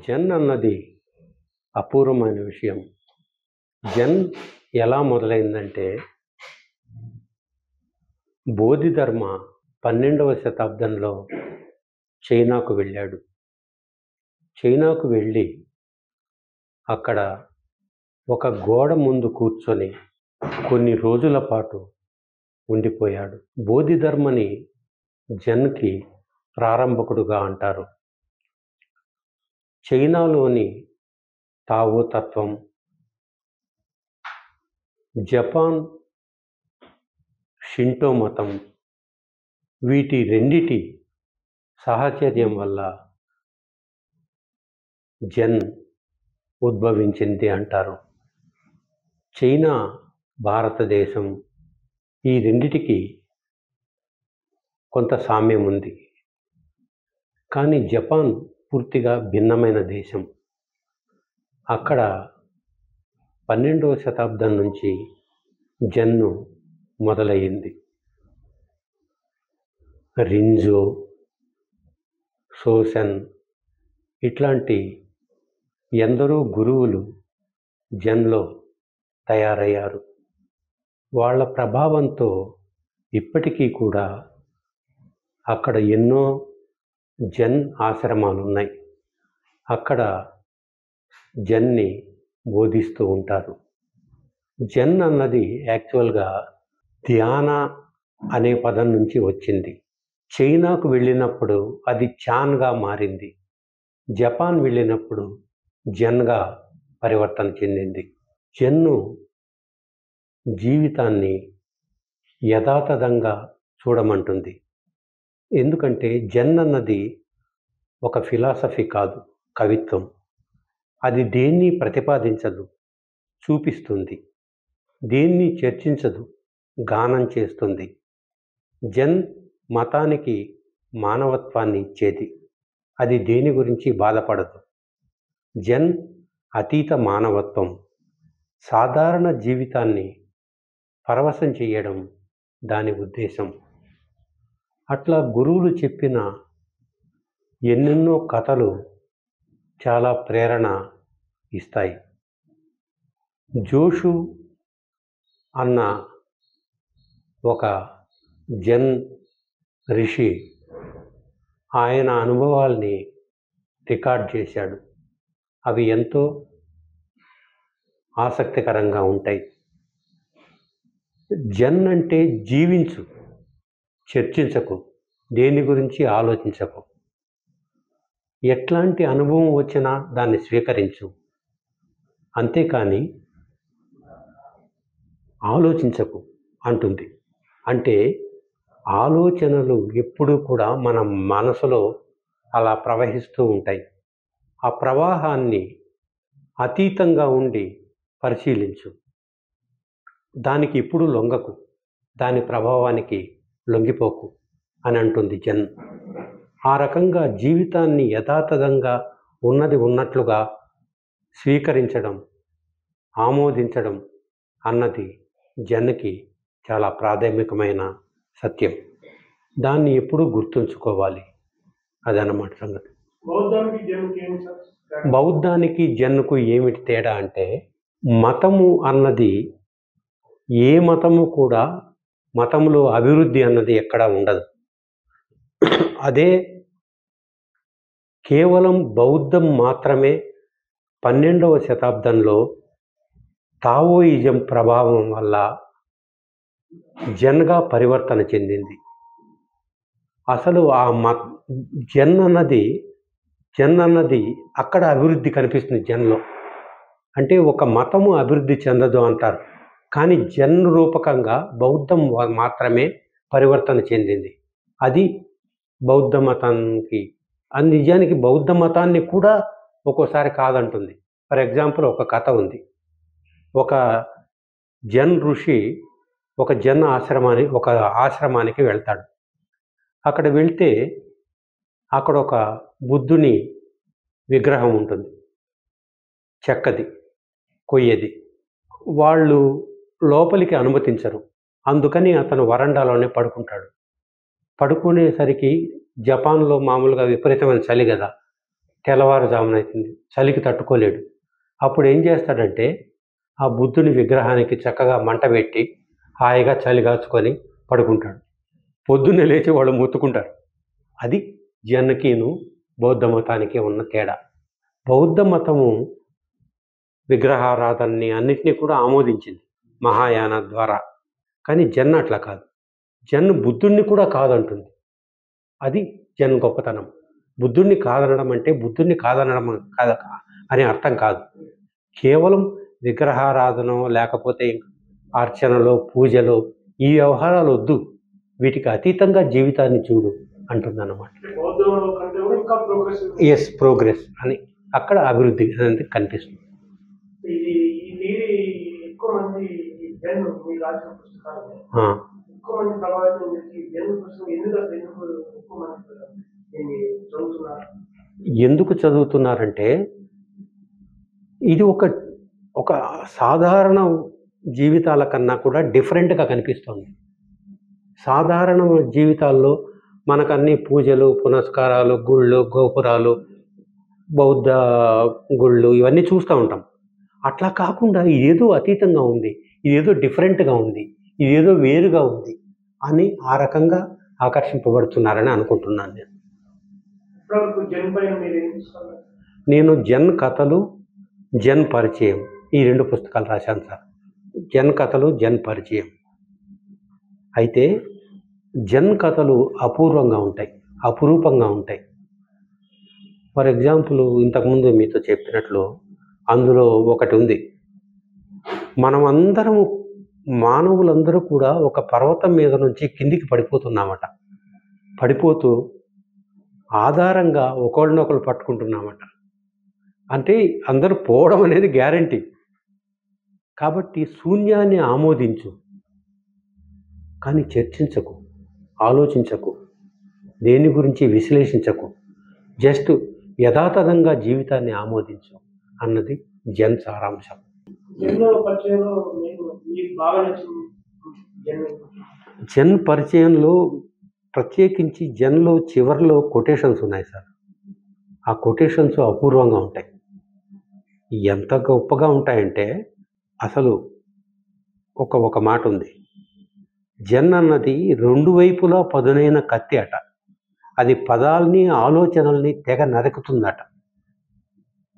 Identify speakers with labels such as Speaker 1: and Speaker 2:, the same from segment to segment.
Speaker 1: జెన్ అన్నది అపూర్వమైన విషయం. జెన్ ఎలా మొదలైందంటే బోధిధర్మ 12వ శతాబ్దంలో చైనాకు వెళ్ళాడు. చైనాకు వెళ్ళి అక్కడ ఒక గోడ ముందు కూర్చొని కొన్ని రోజుల పాటు ఉండిపోయాడు. బోధిధర్మని జెన్కి ప్రారంభకుడుగా అంటారు. చైనాలోని తావో తత్వం, జపాన్ షింటో మతం, వీటి రెండిటి సాహచర్యం వల్ల జెన్ ఉద్భవించింది అంటారు. చైనా, భారతదేశం ఈ రెండిటికి కొంత సామ్యం ఉంది. కానీ జపాన్ పూర్తిగా భిన్నమైన దేశం. అక్కడ 12వ శతాబ్దం నుంచి జెన్ను మొదలయ్యింది. రింజో, సోసెన్ ఇట్లాంటి ఎందరో గురువులు జెన్లో తయారయ్యారు. వాళ్ళ ప్రభావంతో ఇప్పటికీ కూడా అక్కడ ఎన్నో జెన్ ఆశ్రమాలు ఉన్నాయి. అక్కడ జెన్ని బోధిస్తూ ఉంటారు. జెన్ అన్నది యాక్చువల్గా ధ్యాన అనే పదం నుంచి వచ్చింది. చైనాకు వెళ్ళినప్పుడు అది చాన్గా మారింది. జపాన్ వెళ్ళినప్పుడు జెన్గా పరివర్తన చెందింది. జెన్ను జీవితాన్ని యథాతథంగా చూడమంటుంది. ఎందుకంటే జెన్ అన్నది ఒక ఫిలాసఫీ కాదు, కవిత్వం. అది దేన్ని ప్రతిపాదించదు, చూపిస్తుంది. దేన్ని చర్చించదు, గానం చేస్తుంది. జెన్ మతానికి మానవత్వాన్ని ఇచ్చేది. అది దేని గురించి బాధపడదు. జెన్ అతీత మానవత్వం, సాధారణ జీవితాన్ని పరవశం చేయడం దాని ఉద్దేశం. అట్లా గురువులు చెప్పిన ఎన్నెన్నో కథలు చాలా ప్రేరణ ఇస్తాయి. జోషు అన్న ఒక జెన్ ఋషి ఆయన అనుభవాల్ని రికార్డ్ చేశాడు. అవి ఎంతో ఆసక్తికరంగా ఉంటాయి. జెన్ అంటే జీవించు, చర్చించకు, దేని గురించి ఆలోచించకు. ఎట్లాంటి అనుభవం వచ్చినా దాన్ని స్వీకరించు, అంతేకాని ఆలోచించకు అంటుంది. అంటే ఆలోచనలు ఎప్పుడూ కూడా మన మనసులో అలా ప్రవహిస్తూ ఉంటాయి. ఆ ప్రవాహాన్ని అతీతంగా ఉండి పరిశీలించు. దానికి ఇప్పుడు లొంగకు, దాని ప్రభావానికి లొంగిపోకు అని అంటుంది జెన్. ఆ రకంగా జీవితాన్ని యథాతథంగా ఉన్నది ఉన్నట్లుగా స్వీకరించడం, ఆమోదించడం అన్నది జెన్కి చాలా ప్రాథమికమైన సత్యం. దాన్ని ఎప్పుడూ గుర్తుంచుకోవాలి. అదన్నమాట సంగతి. బౌద్ధానికి జెన్కు ఏమిటి తేడా అంటే, మతము అన్నది ఏ మతము కూడా మతంలో అభివృద్ధి అన్నది ఎక్కడా ఉండదు. అదే కేవలం బౌద్ధం మాత్రమే 12వ శతాబ్దంలో తావోయిజం ప్రభావం వల్ల జెన్గా పరివర్తన చెందింది. అసలు ఆ జెన్ అన్నది అక్కడ అభివృద్ధి కనిపిస్తుంది జెన్లో. అంటే ఒక మతము అభివృద్ధి చెందదు అంటారు, కానీ జెన్ రూపకంగా బౌద్ధం మాత్రమే పరివర్తన చెందింది. అది బౌద్ధ మతానికి, అది నిజానికి బౌద్ధ మతాన్ని కూడా ఒక్కోసారి కాదంటుంది. ఫర్ ఎగ్జాంపుల్ ఒక కథ ఉంది. ఒక జెన్ ఋషి ఒక జెన్ ఆశ్రమానికి వెళ్తాడు. అక్కడ వెళ్తే అక్కడ ఒక బుద్ధుని విగ్రహం ఉంటుంది, చెక్కది, కొయ్యది. వాళ్ళు లోపలికి అనుమతించరు. అందుకని అతను వరండాలోనే పడుకుంటాడు. పడుకునేసరికి జపాన్లో మామూలుగా విపరీతమైన చలి కదా, తెల్లవారుజామున అవుతుంది, చలికి తట్టుకోలేడు. అప్పుడు ఏం చేస్తాడంటే ఆ బుద్ధుని విగ్రహానికి చక్కగా మంట పెట్టి హాయిగా చలి కాచుకొని పడుకుంటాడు. పొద్దున్నే లేచి వాళ్ళు మొత్తుకుంటారు. అది జన్కిను బౌద్ధ మతానికి ఉన్న తేడా. బౌద్ధ మతము విగ్రహారాధనని అన్నిటినీ కూడా ఆమోదించింది మహాయాన ద్వారా. కానీ జన్ అట్లా కాదు. జన్ బుద్ధుణ్ణి కూడా కాదంటుంది. అది జన్ గొప్పతనం. బుద్ధుణ్ణి కాదనడం అంటే బుద్ధుణ్ణి కాదనడం కాదు అనే అర్థం కాదు. కేవలం విగ్రహారాధన లేకపోతే అర్చనలో పూజలో ఈ వ్యవహారాలు వద్దు, వీటికి అతీతంగా జీవితాన్ని చూడు అంటుందన్నమాట. ఎస్, ప్రోగ్రెస్ అని అక్కడ అభివృద్ధి అనేది కనిపిస్తుంది. ఎందుకు చదువుతున్నారంటే ఇది ఒక సాధారణ జీవితాల కన్నా కూడా డిఫరెంట్గా కనిపిస్తుంది. సాధారణ జీవితాల్లో మనకన్నీ పూజలు పునస్కారాలు, గుళ్ళు గోపురాలు, బౌద్ధ గుళ్ళు ఇవన్నీ చూస్తూ ఉంటాం. అట్లా కాకుండా ఇదేదో అతీతంగా ఉంది, ఇదేదో డిఫరెంట్గా ఉంది, ఇదేదో వేరుగా ఉంది అని ఆ రకంగా ఆకర్షింపబడుతున్నారని అనుకుంటున్నాను నేను. నేను జన్ కథలు, జన్ పరిచయం ఈ 2 పుస్తకాలు రాశాను సార్. జన్ కథలు, జన్ పరిచయం. అయితే జన్ కథలు అపూర్వంగా ఉంటాయి, అపురూపంగా ఉంటాయి. ఫర్ ఎగ్జాంపుల్ ఇంతకుముందు మీతో చెప్పినట్లు అందులో ఒకటి ఉంది. మనమందరము మానవులందరూ కూడా ఒక పర్వతం మీద నుంచి కిందికి పడిపోతున్నామట. పడిపోతూ ఆధారంగా ఒకళ్ళనొకళ్ళు పట్టుకుంటున్నామట. అంటే అందరూ పోవడం అనేది గ్యారంటీ. కాబట్టి శూన్యాన్ని ఆమోదించు, కానీ చర్చించకు, ఆలోచించకు, దేని గురించి విశ్లేషించకు, జస్ట్ యథాతథంగా జీవితాన్ని ఆమోదించు అన్నది జన్ సారాంశం. జన్ పరిచయంలో ప్రత్యేకించి జన్లో చివరిలో కొటేషన్స్ ఉన్నాయి సార్. ఆ కొటేషన్స్ అపూర్వంగా ఉంటాయి. ఎంత గొప్పగా ఉంటాయంటే అసలు ఒక మాట ఉంది. జన్ అన్నది 2 వైపులా పదునైన కత్తి అట. అది పదాల్ని ఆలోచనల్ని తెగ నరుకుతుందట.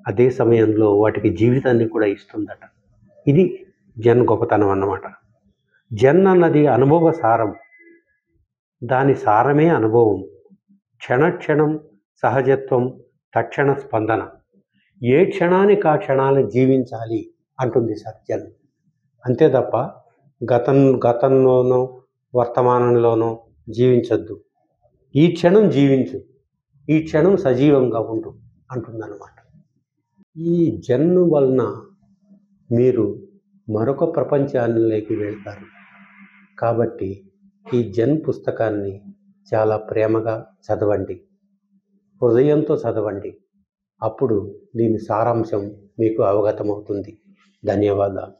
Speaker 1: అదే సమయంలో వాటికి జీవితాన్ని కూడా ఇస్తుందట. ఇది జన్ గొప్పతనం అన్నమాట. జన్ అన్నది అనుభవ సారం. దాని సారమే అనుభవం. క్షణక్షణం సహజత్వం, తక్షణ స్పందన. ఏ క్షణానికి ఆ క్షణాన్ని జీవించాలి అంటుంది సార్ జన్. అంతే తప్ప గతంలోనో వర్తమానంలోనో జీవించొద్దు. ఈ క్షణం జీవించు, ఈ క్షణం సజీవంగా ఉండు అంటుందన్నమాట. ఈ జన్ వలన మీరు మరొక ప్రపంచానికి వెళ్తారు. కాబట్టి ఈ జన్ పుస్తకాన్ని చాలా ప్రేమగా చదవండి, హృదయంతో చదవండి. అప్పుడు దీని సారాంశం మీకు అవగతమవుతుంది. ధన్యవాదాలు.